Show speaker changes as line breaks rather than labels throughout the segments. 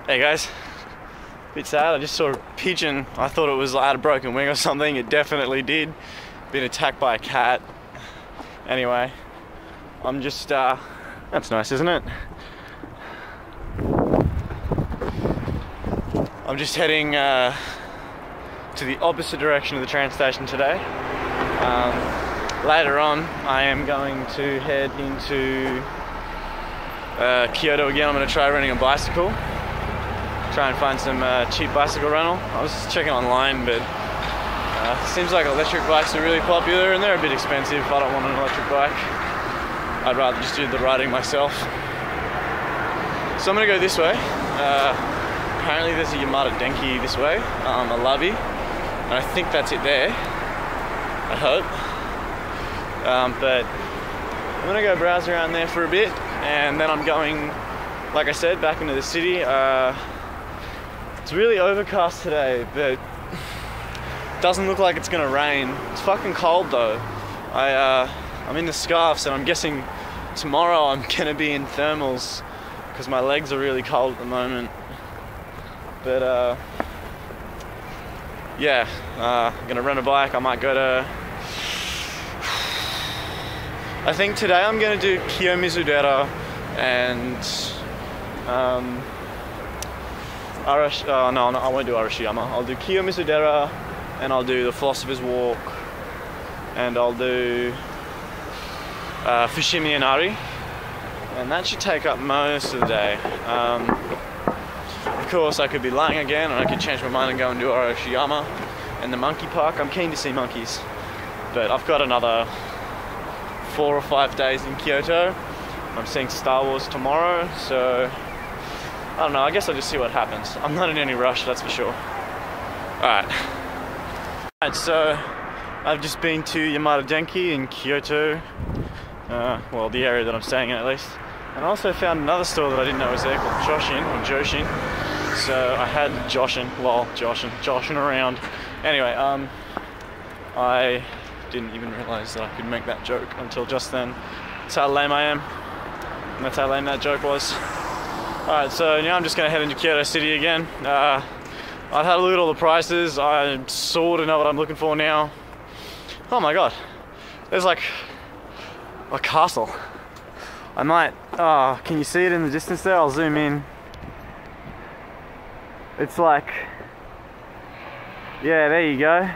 Hey guys, bit sad. I just saw a pigeon. I thought it was had a broken wing or something. It definitely did. Been attacked by a cat. Anyway, I'm just that's nice, isn't it? I'm just heading to the opposite direction of the train station today. Later on, I am going to head into Kyoto again. I'm going to try renting a bicycle. Try and find some cheap bicycle rental. I was checking online, but it seems like electric bikes are really popular and they're a bit expensive. I don't want an electric bike. I'd rather just do the riding myself. So I'm going to go this way. Apparently there's a Yamada Denki this way, a lobby, and I think that's it there. I hope. But I'm going to go browse around there for a bit, and then I'm going, like I said, back into the city. It's really overcast today, but doesn't look like it's gonna rain. It's fucking cold though. I'm in the scarves, and I'm guessing tomorrow I'm gonna be in thermals because my legs are really cold at the moment. But yeah, I'm gonna rent a bike. I might go to, I think today I'm gonna do Kiyomizu Dera and no, I won't do Arashiyama. I'll do Kiyomizu Dera, and I'll do the Philosopher's Walk, and I'll do Fushimi Inari, and that should take up most of the day. Of course, I could be lying again, and I could change my mind and go and do Arashiyama and the monkey park. I'm keen to see monkeys, but I've got another 4 or 5 days in Kyoto. I'm seeing Star Wars tomorrow, so I don't know, I guess I'll just see what happens. I'm not in any rush, that's for sure. Alright, so I've just been to Yamada Denki in Kyoto. Well, the area that I'm staying in at least. And I also found another store that I didn't know was there called Joshin. So I had Joshin around. Anyway, I didn't even realise that I could make that joke until just then. That's how lame I am. And that's how lame that joke was. Alright, so now I'm just going to head into Kyoto City again. I've had a look at all the prices. I sort of know what I'm looking for now. Oh my god, there's like a castle. I might, can you see it in the distance there? I'll zoom in. It's like, yeah, there you go.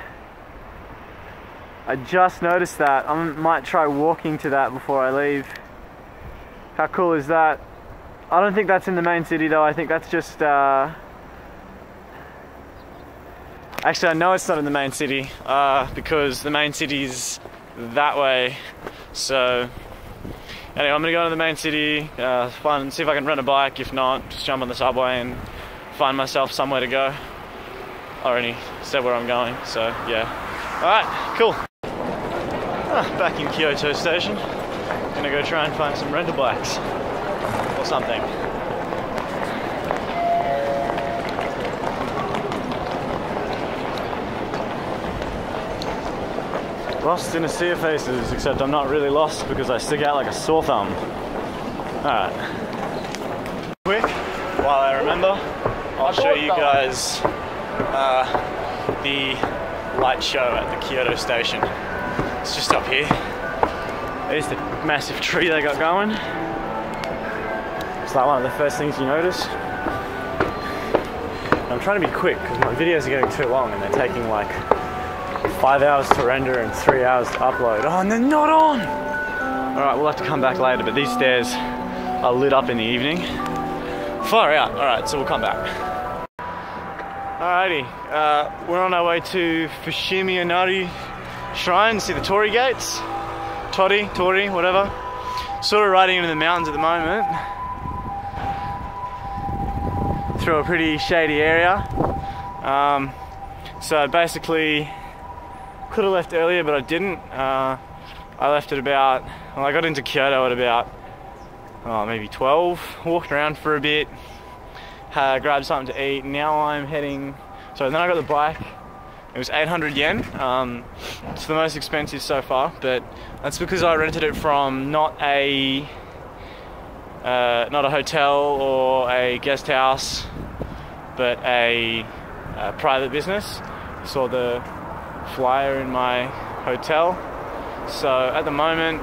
I just noticed that. I might try walking to that before I leave. How cool is that? I don't think that's in the main city though. I think that's just actually I know it's not in the main city because the main city's that way. So anyway, I'm gonna go to the main city, see if I can rent a bike. If not, just jump on the subway and find myself somewhere to go. I already said where I'm going, so yeah. Alright, cool. Back in Kyoto Station. Gonna go try and find some rental bikes or something. Lost in a sea of faces, except I'm not really lost because I stick out like a sore thumb. Alright. Quick, while I remember, I'll show you guys the light show at the Kyoto station. It's just up here. There's the massive tree they got going. It's like one of the first things you notice. I'm trying to be quick because my videos are getting too long and they're taking like 5 hours to render and 3 hours to upload. Oh, and they're not on! Alright, we'll have to come back later, but these stairs are lit up in the evening. Far out. Alright, so we'll come back. Alrighty, we're on our way to Fushimi Inari Shrine, see the Torii gates. Tori, whatever. Sort of riding into the mountains at the moment. Through a pretty shady area. So basically, could have left earlier, but I didn't. I left at about, well, I got into Kyoto at about, maybe 12. Walked around for a bit, grabbed something to eat. Now I'm heading, so then I got the bike. It was 800 yen. It's the most expensive so far, but that's because I rented it from not a hotel or a guest house. but a private business. You saw the flyer in my hotel. So at the moment,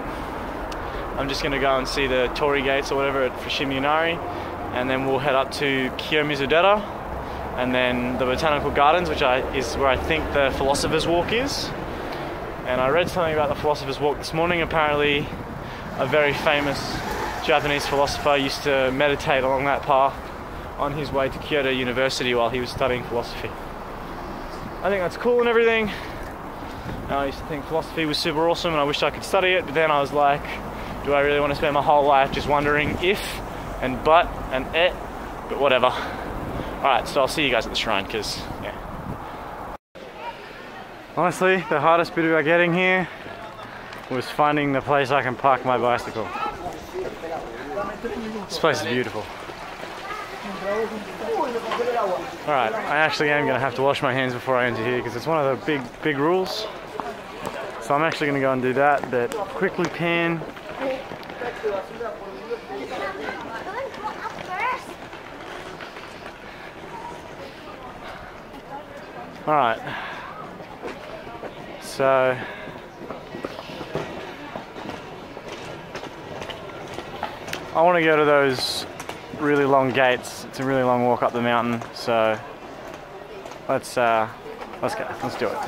I'm just going to go and see the torii gates or whatever at Fushimi Inari, and then we'll head up to Kiyomizu Dera, and then the botanical gardens, which is where I think the Philosopher's Walk is. And I read something about the Philosopher's Walk this morning. Apparently, a very famous Japanese philosopher used to meditate along that path on his way to Kyoto University while he was studying philosophy. I think that's cool and everything. I used to think philosophy was super awesome and I wished I could study it, but then I was like, do I really want to spend my whole life just wondering if and but and but whatever. Alright, so I'll see you guys at the shrine, because, yeah. Honestly, the hardest bit about getting here was finding the place I can park my bicycle. This place is beautiful. Alright, I actually am going to have to wash my hands before I enter here because it's one of the big rules. So I'm actually going to go and do that, but quickly pan. Alright, so I want to go to those really long gates. It's a really long walk up the mountain, so let's go, let's do it.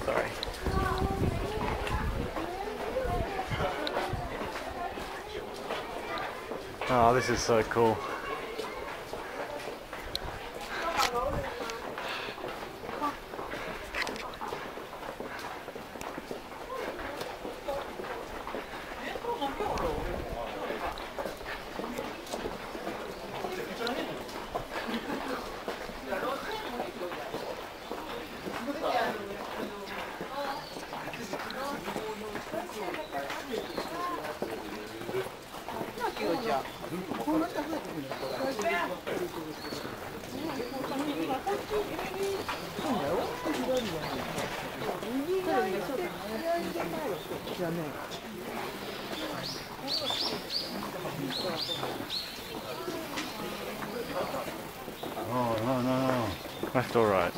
Sorry. Oh, this is so cool. Oh, no. Left or right?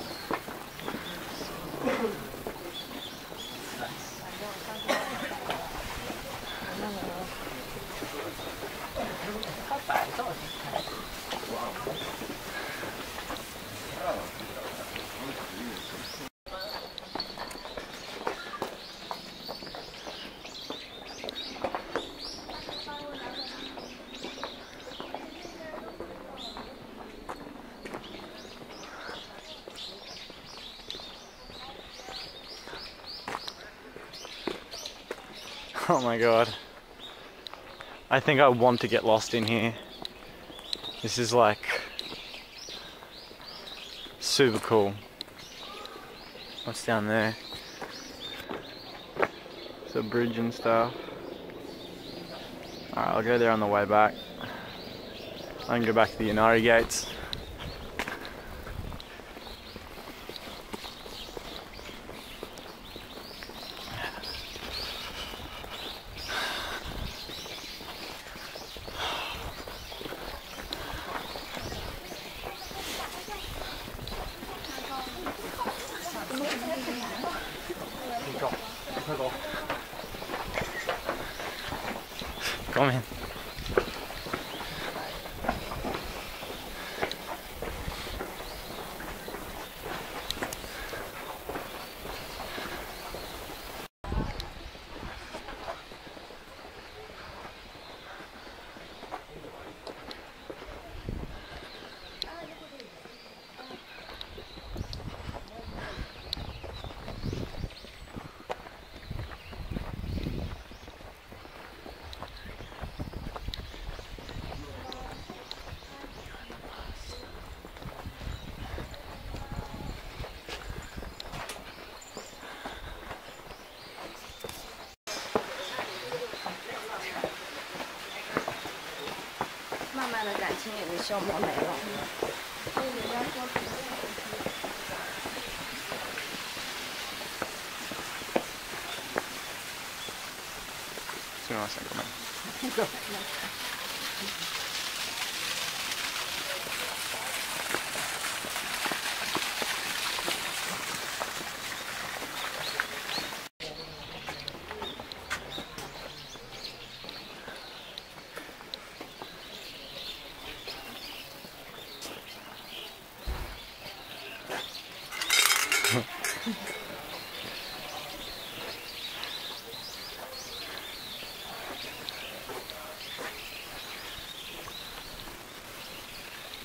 Oh my god. I think I want to get lost in here. This is like super cool. What's down there? It's a bridge and stuff. Alright, I'll go there on the way back. I can go back to the Inari gates. Kom in. Sumimasen, gomen.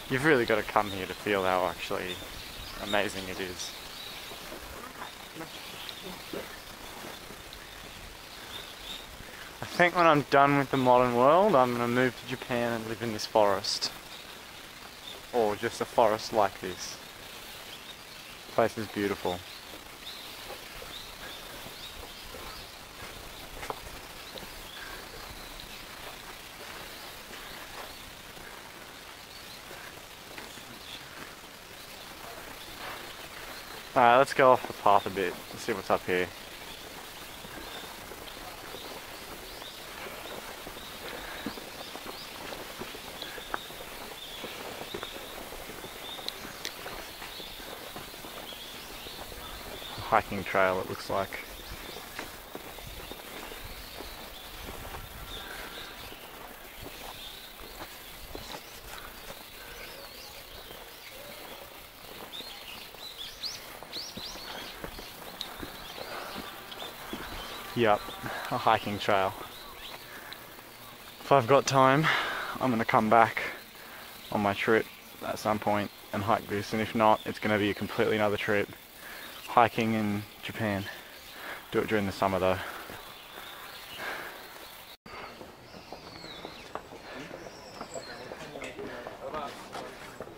You've really got to come here to feel how actually amazing it is. I think when I'm done with the modern world, I'm going to move to Japan and live in this forest. Or just a forest like this. The place is beautiful. Alright, let's go off the path a bit and see what's up here. Hiking trail, it looks like. Yep, a hiking trail. If I've got time, I'm going to come back on my trip at some point and hike this, and if not, it's going to be a completely another trip. Hiking in Japan. Do it during the summer though.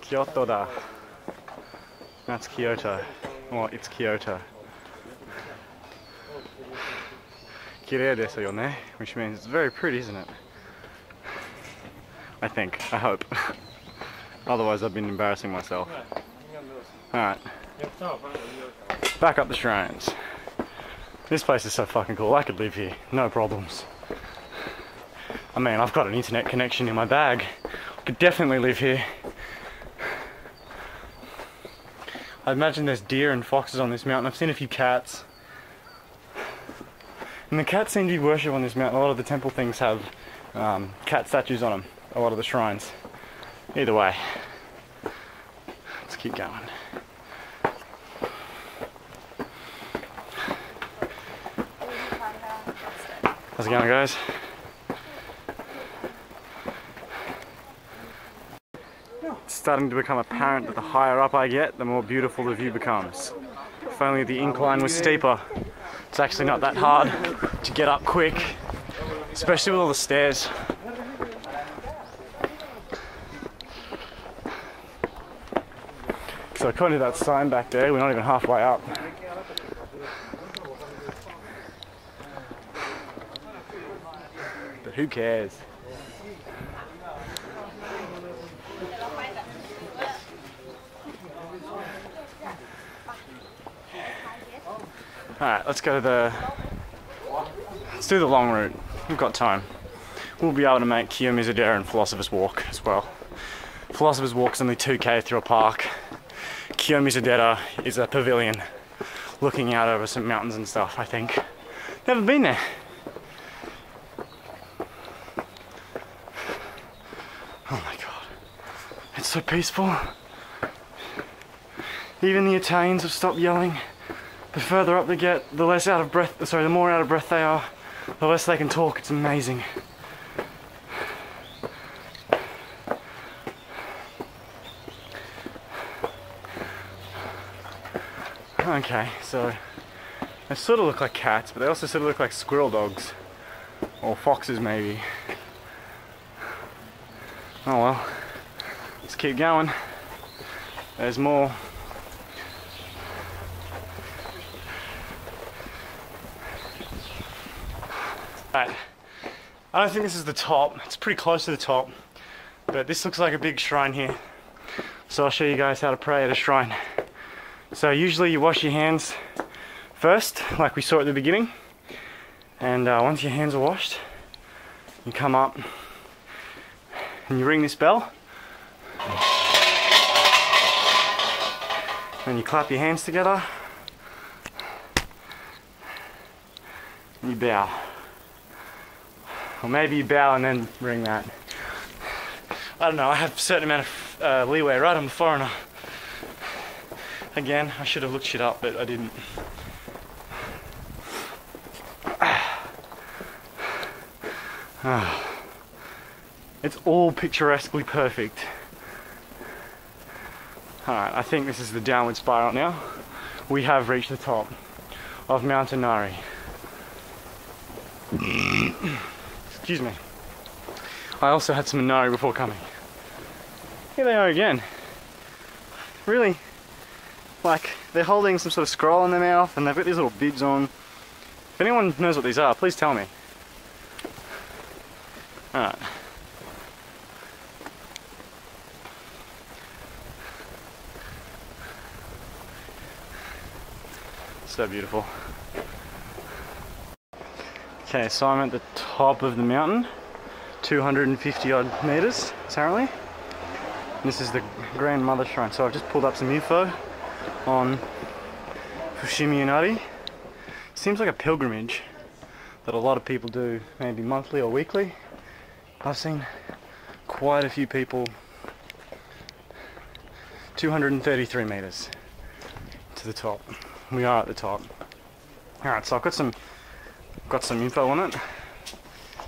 Kyoto da. That's Kyoto. Well, it's Kyoto. Kirei desu yo ne, which means it's very pretty, isn't it? I think. I hope. Otherwise I've been embarrassing myself. Alright. Back up the shrines. This place is so fucking cool. I could live here. No problems. I mean, I've got an internet connection in my bag. I could definitely live here. I imagine there's deer and foxes on this mountain. I've seen a few cats. And the cats seem to be worshipped on this mountain. A lot of the temple things have cat statues on them. A lot of the shrines. Either way. Let's keep going. How's it going, guys? It's starting to become apparent that the higher up I get, the more beautiful the view becomes. If only the incline was steeper. It's actually not that hard to get up quick, especially with all the stairs. So according to that sign back there, we're not even halfway up. But who cares? Alright, let's do the long route. We've got time. We'll be able to make Kiyomizu Dera and Philosopher's Walk as well. Philosopher's Walk is only 2k through a park. Kiyomizu Dera is a pavilion looking out over some mountains and stuff, I think. Never been there. Oh my god. It's so peaceful. Even the Italians have stopped yelling. The further up they get, the less out of breath, sorry, the more out of breath they are, the less they can talk. It's amazing. Okay, so they sort of look like cats, but they also sort of look like squirrel dogs. Or foxes, maybe. Oh well. Let's keep going. There's more. Right. I don't think this is the top. It's pretty close to the top. But this looks like a big shrine here. So I'll show you guys how to pray at a shrine. So usually you wash your hands first, like we saw at the beginning. And once your hands are washed,
You come up and you ring this bell. And you clap your hands together. And you bow. Or maybe you bow and then ring that. I don't know, I have a certain amount of leeway, right? I'm a foreigner. Again, I should have looked shit up, but I didn't. It's all picturesquely perfect. Alright, I think this is the downward spiral now. We have reached the top of Mount Inari. Excuse me. I also had some Inari before coming. Here they are again. Really, like, they're holding some sort of scroll in their mouth and they've got these little bibs on. If anyone knows what these are, please tell me. Alright. So beautiful. Okay, so I'm at the top of the mountain, 250 odd meters apparently. This is the grandmother shrine. So I've just pulled up some info on Fushimi Inari. Seems like a pilgrimage that a lot of people do, maybe monthly or weekly. I've seen quite a few people. 233 meters to the top. We are at the top. Alright, so I've got some info on it.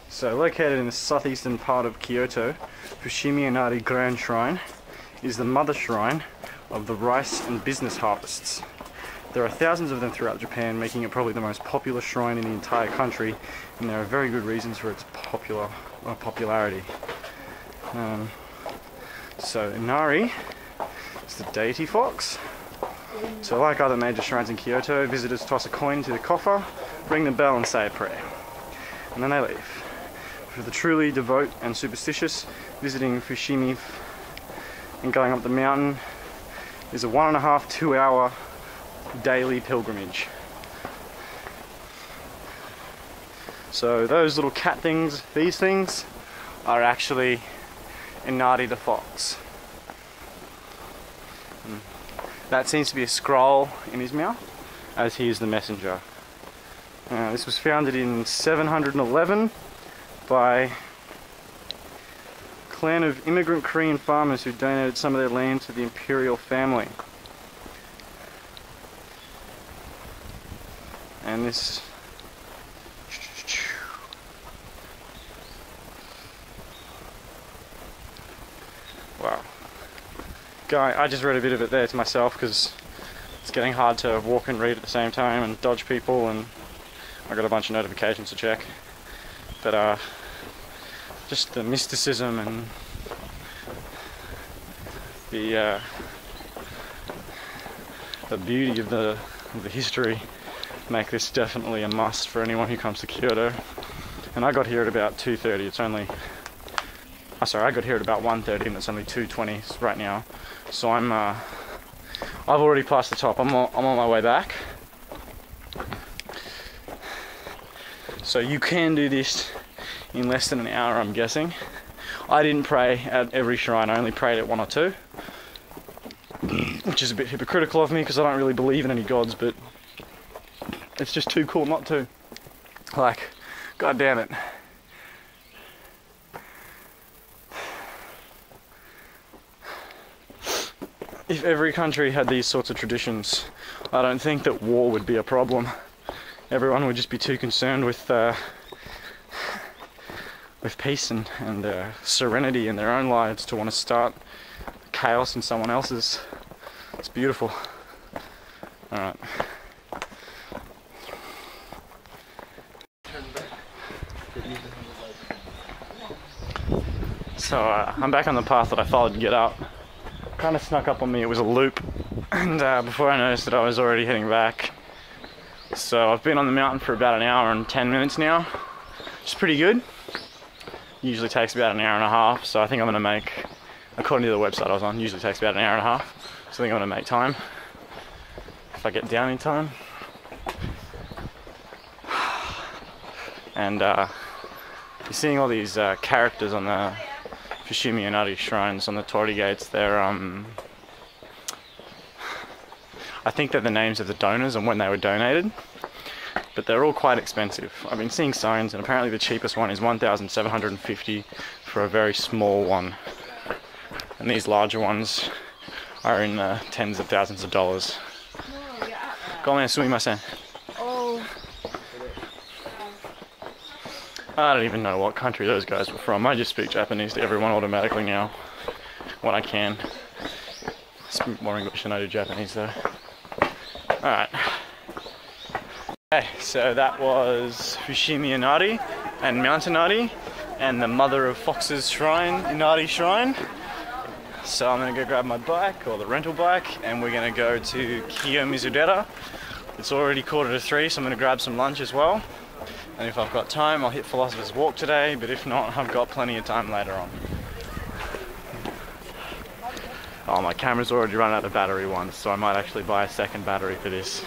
So located in the southeastern part of Kyoto, Fushimi Inari Grand Shrine is the mother shrine of the rice and business harvests. There are thousands of them throughout Japan, making it probably the most popular shrine in the entire country, and there are very good reasons for its popularity. So Inari is the deity fox. So like other major shrines in Kyoto, visitors toss a coin into the coffer, ring the bell and say a prayer. And then they leave. For the truly devout and superstitious, visiting Fushimi and going up the mountain is a 1.5 to 2 hour daily pilgrimage. So those little cat things, these things, are actually Inari the fox. That seems to be a scroll in his mouth, as he is the messenger. This was founded in 711 by a clan of immigrant Korean farmers who donated some of their land to the imperial family. And this wow. Guy, I just read a bit of it there to myself because it's getting hard to walk and read at the same time and dodge people, and I got a bunch of notifications to check. But just the mysticism and the beauty of the history make this definitely a must for anyone who comes to Kyoto. And I got here at about 2:30. It's only I got here at about 1:30 and it's only 2:20 right now. So I've already passed the top. I'm on my way back. So you can do this in less than an hour, I'm guessing. I didn't pray at every shrine. I only prayed at 1 or 2, which is a bit hypocritical of me because I don't really believe in any gods, but it's just too cool not to. Like, god damn it. If every country had these sorts of traditions, I don't think that war would be a problem. Everyone would just be too concerned with peace and serenity in their own lives to want to start chaos in someone else's. It's beautiful. Alright. So I'm back on the path that I followed to get up. Kind of snuck up on me, it was a loop, and before I noticed it I was already heading back. So I've been on the mountain for about an hour and 10 minutes now, which is pretty good. Usually takes about an hour and a half, so I think I'm going to make, according to the website I was on, usually takes about an hour and a half, so I think I'm going to make time, if I get down in time. And You're seeing all these characters on the Fushimi Inari shrines on the torii gates. They're I think they're the names of the donors and when they were donated, but they're all quite expensive. I've been seeing signs, and apparently the cheapest one is 1,750 for a very small one, and these larger ones are in tens of thousands of dollars. Comment sumimasen.
Oh.
I don't even know what country those guys were from. I just speak Japanese to everyone automatically now, when I can. I speak more English than I do Japanese though. Alright. Okay, so that was Fushimi Inari and Mount Inari and the Mother of Foxes Shrine, Inari Shrine. So I'm going to go grab my bike, or the rental bike, and we're going to go to Kiyomizu Dera. It's already 2:45, so I'm going to grab some lunch as well. And if I've got time, I'll hit Philosopher's Walk today, but if not, I've got plenty of time later on. Oh, my camera's already run out of battery once, so I might actually buy a second battery for this.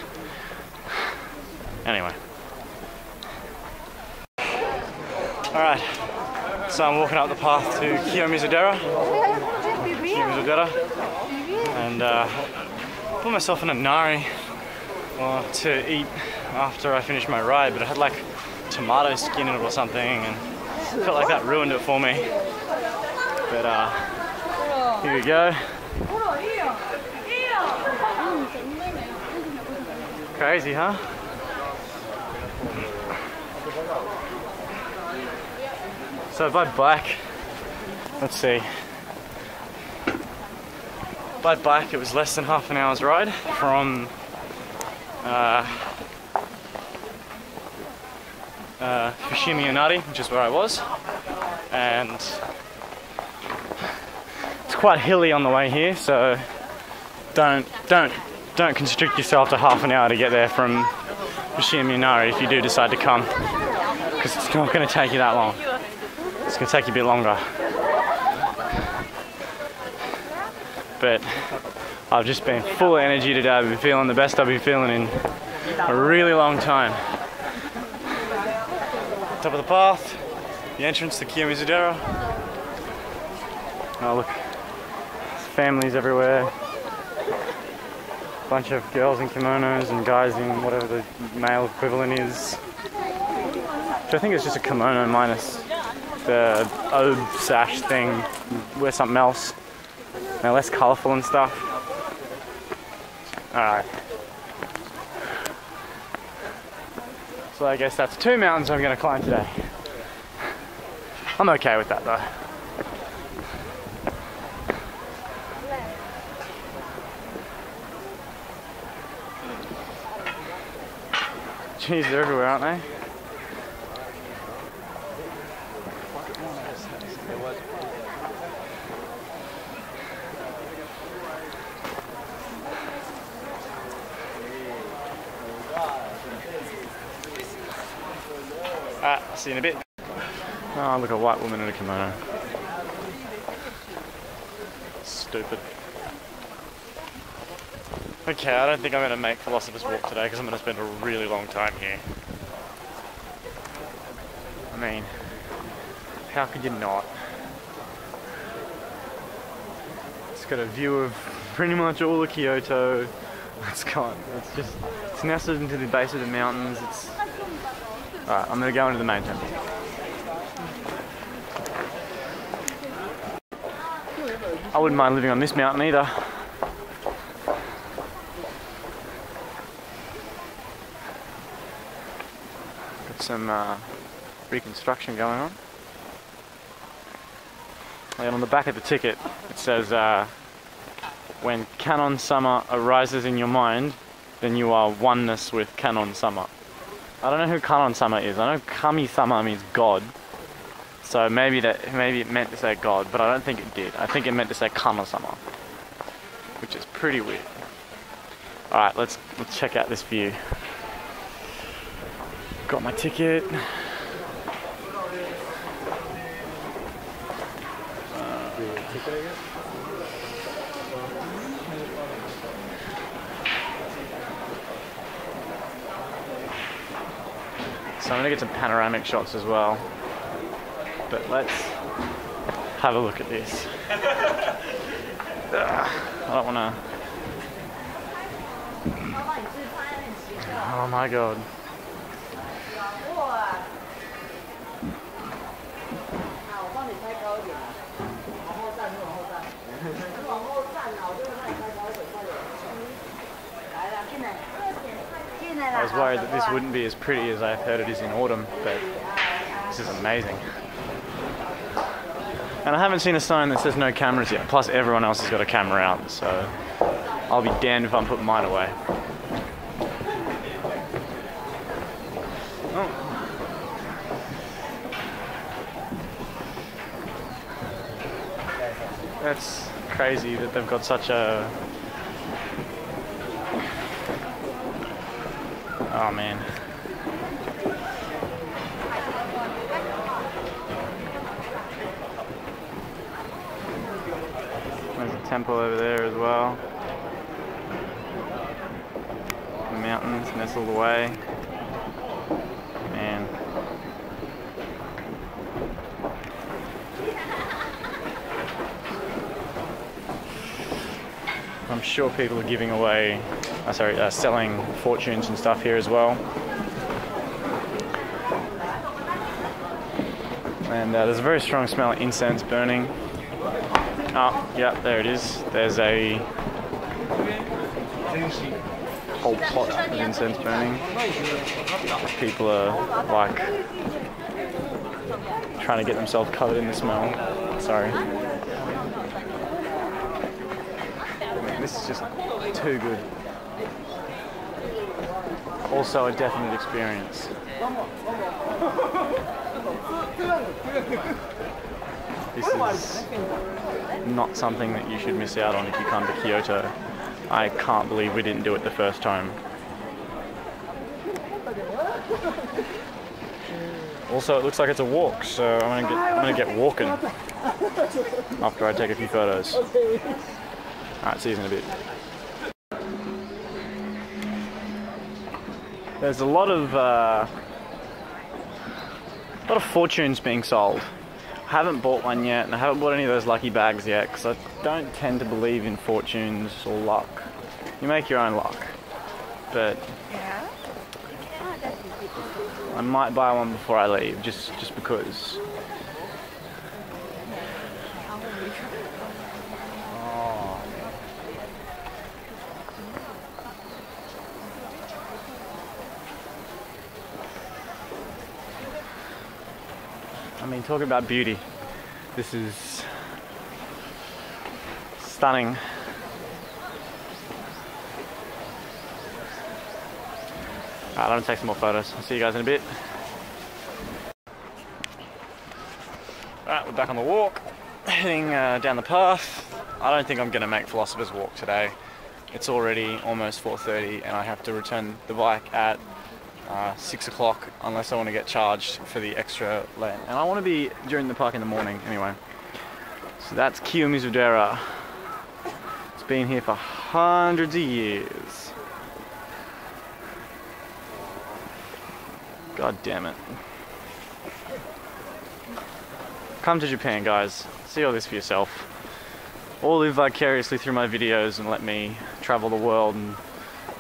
Anyway. Alright, so I'm walking up the path to Kiyomizu Dera. And put myself in a nari to eat after I finished my ride, but I had like tomato skin in it or something, and felt like that ruined it for me. But here we go. Crazy, huh? So by bike, let's see. By bike, it was less than half an hour's ride from Fushimi Inari, which is where I was, and it's quite hilly on the way here, so don't constrict yourself to half an hour to get there from Fushimi Inari if you do decide to come, because it's not going to take you that long. It's going to take you a bit longer. But I've just been full of energy today. I've been feeling the best I've been feeling in a really long time. Top of the path, the entrance to Kiyomizu Dera. Oh look, families everywhere. Bunch of girls in kimonos and guys in whatever the male equivalent is. Which I think is just a kimono minus the obe sash thing. Wear something else. They're less colourful and stuff. Alright. So I guess that's 2 mountains I'm going to climb today. I'm okay with that though. Jeez, they're everywhere, aren't they? I'll see you in a bit. Oh, look, a white woman in a kimono. Stupid. Okay, I don't think I'm going to make Philosopher's Walk today because I'm going to spend a really long time here. I mean, how could you not? It's got a view of pretty much all of Kyoto. It's nestled into the base of the mountains. Alright, I'm going to go into the main temple. I wouldn't mind living on this mountain either. Got some reconstruction going on. And on the back of the ticket it says, when Kanon-sama arises in your mind, then you are oneness with Kanon-sama. I don't know who Kanon-sama is. I know Kami-sama means God. So maybe it meant to say God, but I don't think it did. I think it meant to say Kanon-sama, which is pretty weird. Alright, let's check out this view. Got my ticket. So I'm going to get some panoramic shots as well.
But let's have a look at this. I don't want to. Oh my god. I was worried that this wouldn't be as pretty as I've heard it is in autumn, but this is amazing. And I haven't seen a sign that says no cameras yet, plus everyone else has got a camera out, so I'll be damned if I'm putting mine away. Oh. That's crazy that they've got such a... Oh man. There's a temple over there as well. The mountains nestled away. Man. I'm sure people are giving away, selling fortunes and stuff here as well. And there's a very strong smell of incense burning. Oh, yeah, there it is. There's a whole pot of incense burning. People are like trying to get themselves covered in the smell. Sorry. This is just too good. Also a definite experience. This is not something that you should miss out on if you come to Kyoto. I can't believe we didn't do it the first time. Also, it looks like it's a walk, so I'm gonna get walking after I take a few photos. Alright, see you in a bit. There's a lot of fortunes being sold. I haven't bought one yet, and I haven't bought any of those lucky bags yet, because I don't tend to believe in fortunes or luck. You make your own luck. But I might buy one before I leave, just because. I mean, talk about beauty. This is stunning. Alright, I'm gonna take some more photos. I'll see you guys in a bit. Alright, we're back on the walk, heading down the path. I don't think I'm gonna make Philosopher's Walk today. It's already almost 4:30 and I have to return the bike at 6 o'clock unless I want to get charged for the extra lane. And I want to be during the park in the morning anyway. So that's Kiyomizu Dera. It's been here for hundreds of years. God damn it. Come to Japan, guys. See all this for yourself. Or live vicariously through my videos and let me travel the world and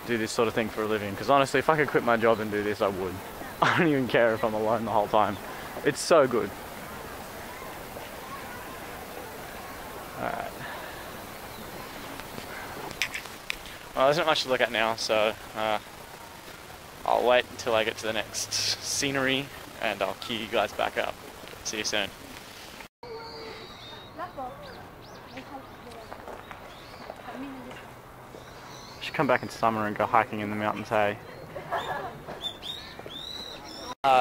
do this sort of thing for a living, because honestly, if I could quit my job and do this, I would. I don't even care if I'm alone the whole time. It's so good. Alright. Well, there's not much to look at now, so I'll wait until I get to the next scenery and I'll cue you guys back up. See you soon. Should come back in summer and go hiking in the mountains, hey?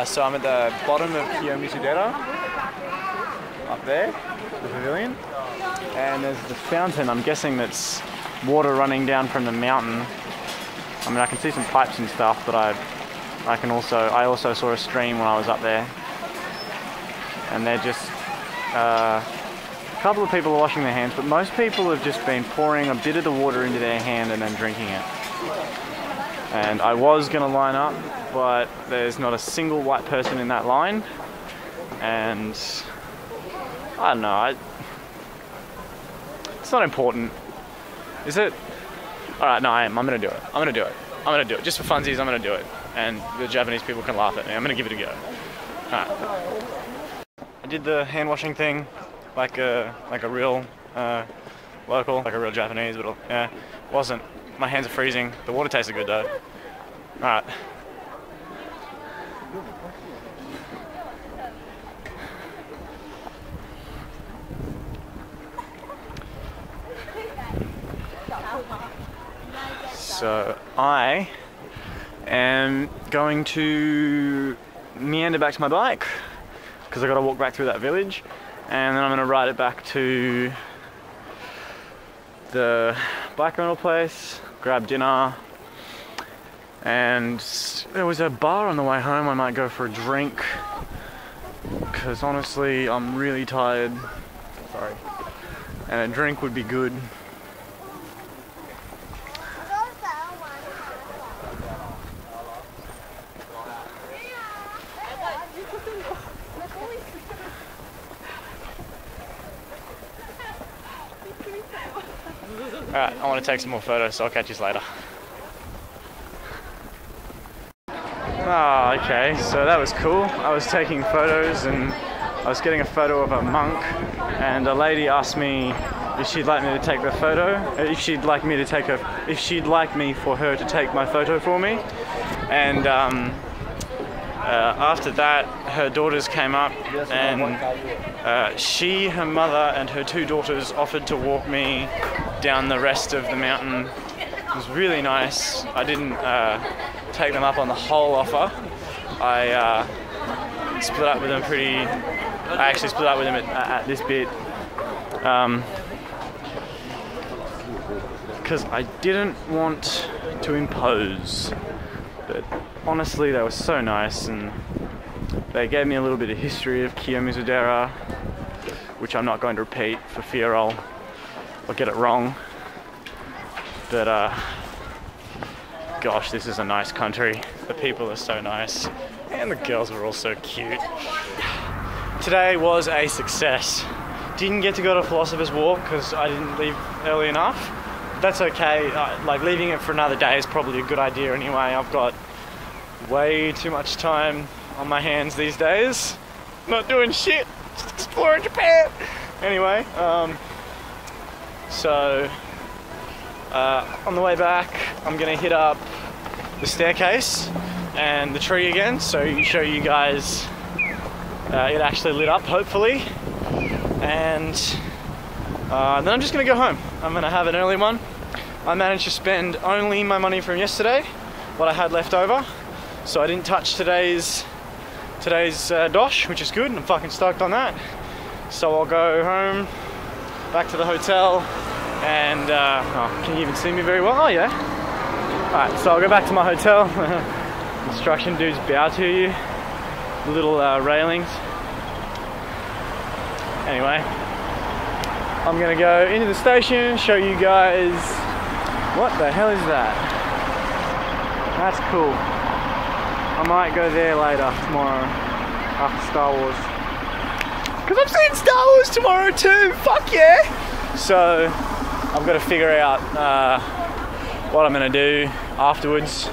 So I'm at the bottom of Kiyomizu Dera, up there, the pavilion, and there's the fountain. I'm guessing that's water running down from the mountain. I mean, I can see some pipes and stuff, but I also saw a stream when I was up there, and they're just a couple of people are washing their hands, but most people have just been pouring a bit of the water into their hand and then drinking it. And I was going to line up, but there's not a single white person in that line, and I don't know. It's not important. Is it? Alright, no, I am. I'm gonna do it. I'm gonna do it. I'm gonna do it. Just for funsies, I'm gonna do it. And the Japanese people can laugh at me. I'm gonna give it a go. Alright. I did the hand washing thing like a real local, like a real Japanese, but yeah, it wasn't. My hands are freezing. The water tasted good though. Alright. So I am going to meander back to my bike because I got to walk back through that village, and then I'm going to ride it back to the bike rental place, grab dinner, and there was a bar on the way home. I might go for a drink because honestly I'm really tired. Sorry, and a drink would be good. Alright, I want to take some more photos, so I'll catch you later. Ah, okay, so that was cool. I was taking photos and I was getting a photo of a monk, and a lady asked me if she'd like me to take the photo, if she'd like me for her to take my photo for me. And after that, her daughters came up, and she, her mother, and her two daughters offered to walk me down the rest of the mountain. It was really nice. I didn't take them up on the whole offer. I split up with them I actually split up with them at this bit because I didn't want to impose. But honestly, they were so nice, and they gave me a little bit of history of Kiyomizu Dera, which I'm not going to repeat for fear I'll get it wrong. But gosh, this is a nice country. The people are so nice, and the girls are all so cute. Today was a success. Didn't get to go to Philosopher's Walk because I didn't leave early enough. That's okay. Like, leaving it for another day is probably a good idea anyway. I've got way too much time on my hands these days. Not doing shit, just exploring Japan. Anyway, so on the way back, I'm gonna hit up the staircase and the tree again, so show you guys it actually lit up, hopefully. And then I'm just gonna go home. I'm gonna have an early one. I managed to spend only my money from yesterday, what I had left over, so I didn't touch today's dosh, which is good. I'm fucking stoked on that. So I'll go home, back to the hotel, and can you even see me very well? Oh yeah. Alright, so I'll go back to my hotel. Construction dudes bow to you. Little railings. Anyway, I'm gonna go into the station, show you guys. What the hell is that? That's cool. I might go there later, tomorrow, after Star Wars. Because I'm seeing Star Wars tomorrow too, fuck yeah! So, I've got to figure out what I'm going to do afterwards.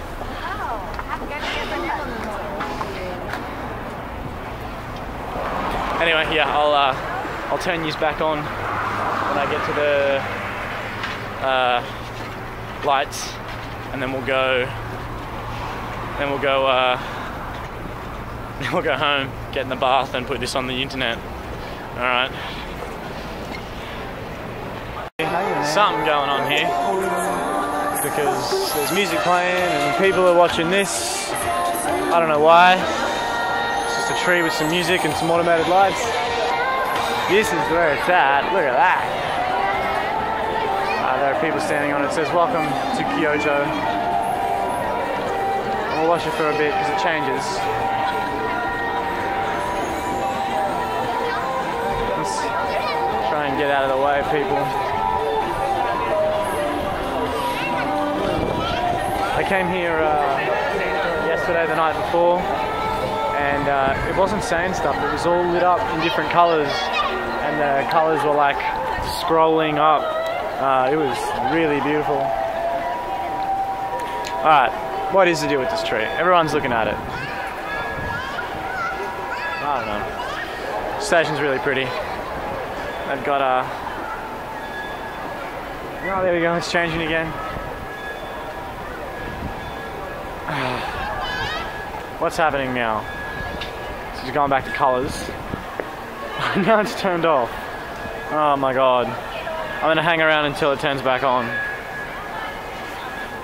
Anyway, yeah, I'll turn these back on when I get to the lights, and then we'll go home, get in the bath, and put this on the internet. All right. Something going on here because there's music playing and people are watching this. I don't know why. It's just a tree with some music and some automated lights. This is where it's at. Look at that. There are people standing on it. It says welcome to Kyoto. And we'll watch it for a bit because it changes. Let's try and get out of the way, people. I came here yesterday, the night before, and it wasn't saying stuff. It was all lit up in different colours, and
and the colours were like scrolling up. It was really beautiful. Alright, what is the deal with this tree? Everyone's looking at it. I don't know. The station's really pretty. They've got a... Oh, there we go, it's changing again. What's happening now? So it's going back to colours. Now it's turned off. Oh my god. I'm gonna hang around until it turns back on.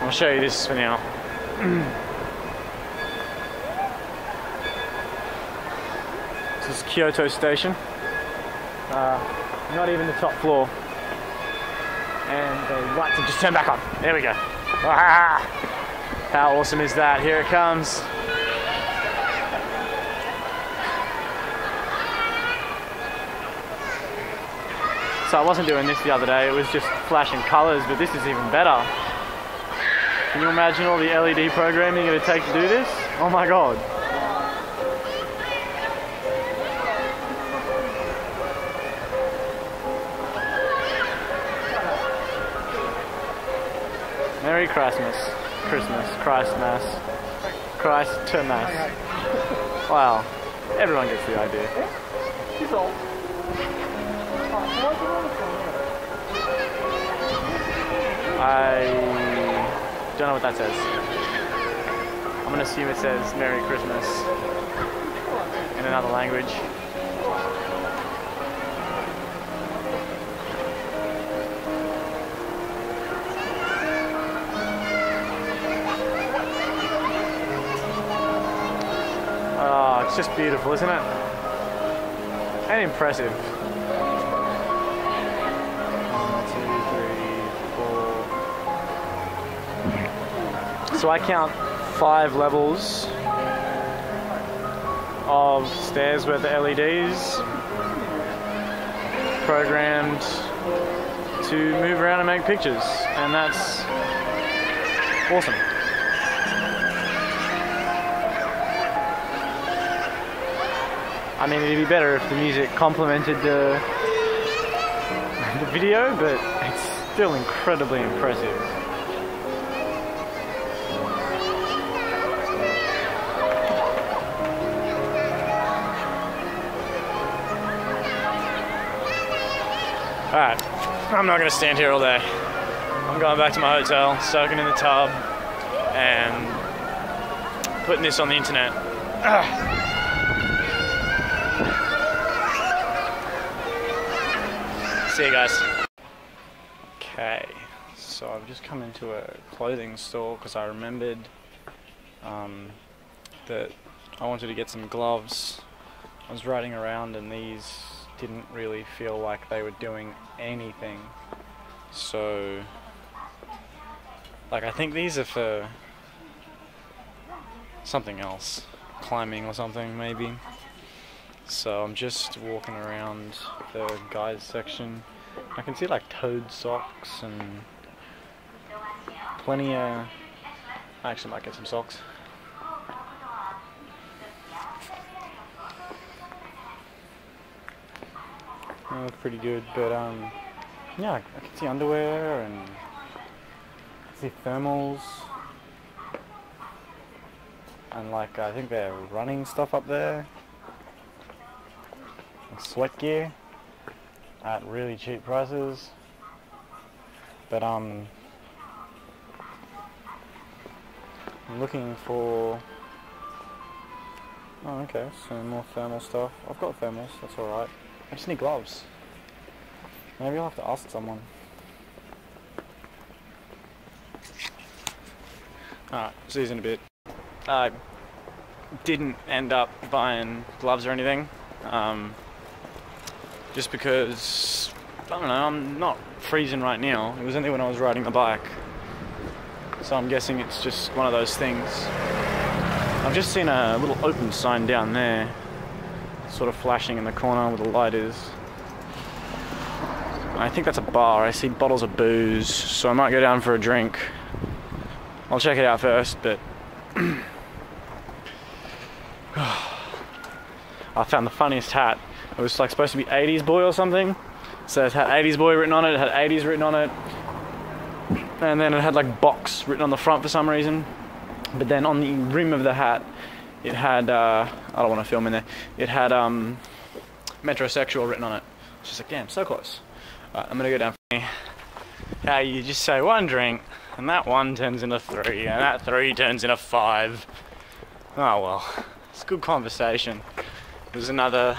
I'll show you this for now. This is Kyoto Station. Not even the top floor. And the lights have just turned back on. There we go. Ah, how awesome is that? Here it comes. So I wasn't doing this the other day, it was just flashing colours, but this is even better. Can you imagine all the LED programming it would take to do this? Oh my god. Merry Christmas. Christmas. Wow. Everyone gets the idea. I don't know what that says. I'm gonna assume it says Merry Christmas in another language. Oh, it's just beautiful, isn't it? And impressive. 1, 2, 3, 4. So I count 5 levels of stairs with the LEDs programmed to move around and make pictures, and that's awesome. I mean, it'd be better if the music complemented the video, but it's still incredibly impressive. Alright, I'm not going to stand here all day. I'm going back to my hotel, soaking in the tub, and putting this on the internet. See you guys. Okay, so I've just come into a clothing store because I remembered that I wanted to get some gloves. I was riding around and these didn't really feel like they were doing anything. So, like, I think these are for something else, climbing or something maybe. So I'm just walking around the guys section. I can see like toed socks and plenty of... I actually might get some socks. They look pretty good, but yeah, I can see underwear and I see thermals. And like, I think they're running stuff up there. Sweat gear at really cheap prices, but I'm looking for... Oh, okay, some more thermal stuff. I've got thermals, that's alright. I just need gloves. Maybe I'll have to ask someone. Alright, see you in a bit. I didn't end up buying gloves or anything. Just because, I don't know, I'm not freezing right now. It was only when I was riding the bike. So I'm guessing it's just one of those things. I've just seen a little open sign down there, sort of flashing in the corner where the light is. I think that's a bar. I see bottles of booze, so I might go down for a drink. I'll check it out first, but... I found the funniest hat. It was like supposed to be 80s boy or something. So it had 80s boy written on it, it had 80s written on it. And then it had like box written on the front for some reason. But then on the rim of the hat, it had, I don't want to film in there, it had metrosexual written on it. It's just like, damn, so close. Alright, I'm gonna go down for me. How you just say one drink, and that one turns into 3, and that 3 turns into 5. Oh well, it's good conversation. It was another,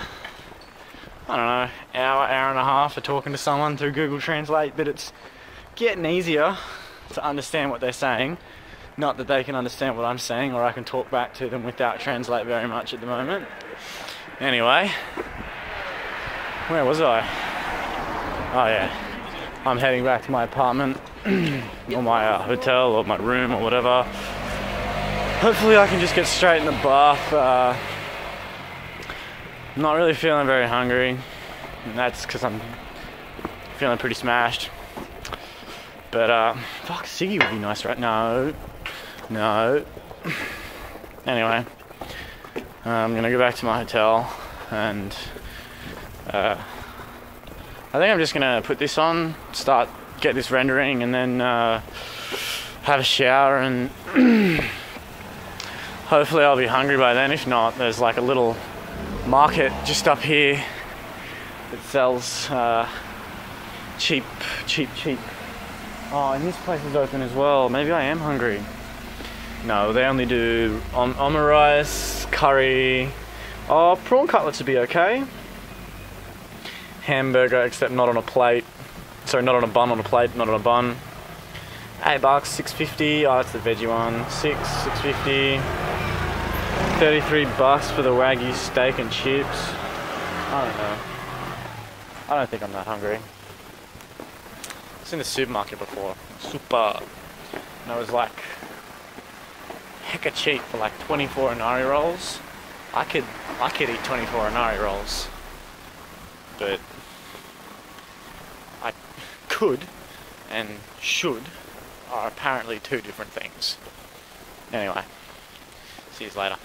I don't know, hour and a half of talking to someone through Google Translate, but it's getting easier to understand what they're saying. Not that they can understand what I'm saying, or I can talk back to them without Translate very much at the moment. Anyway, where was I? Oh yeah, I'm heading back to my apartment, or my hotel, or my room, or whatever. Hopefully I can just get straight in the bath. I'm not really feeling very hungry, and that's because I'm feeling pretty smashed. But fuck, Siggy would be nice right now. No. Anyway, I'm gonna go back to my hotel, and I think I'm just gonna put this on, get this rendering, and then have a shower, and hopefully I'll be hungry by then. If not, there's like a little market just up here that sells cheap. Oh, and this place is open as well. Maybe I am hungry. No, they only do omurice, curry. Oh, prawn cutlets would be okay. Hamburger, except not on a plate. Sorry, not on a bun, on a plate, not on a bun. $8, $6.50. Oh, that's the veggie one. $6.50. $33 for the Wagyu steak and chips. I don't know. I don't think I'm that hungry. I was in the supermarket before. Super. And I was like hecka cheap for like 24 Inari rolls. I could eat 24 Inari rolls. But I could and should are apparently two different things. Anyway, see you later.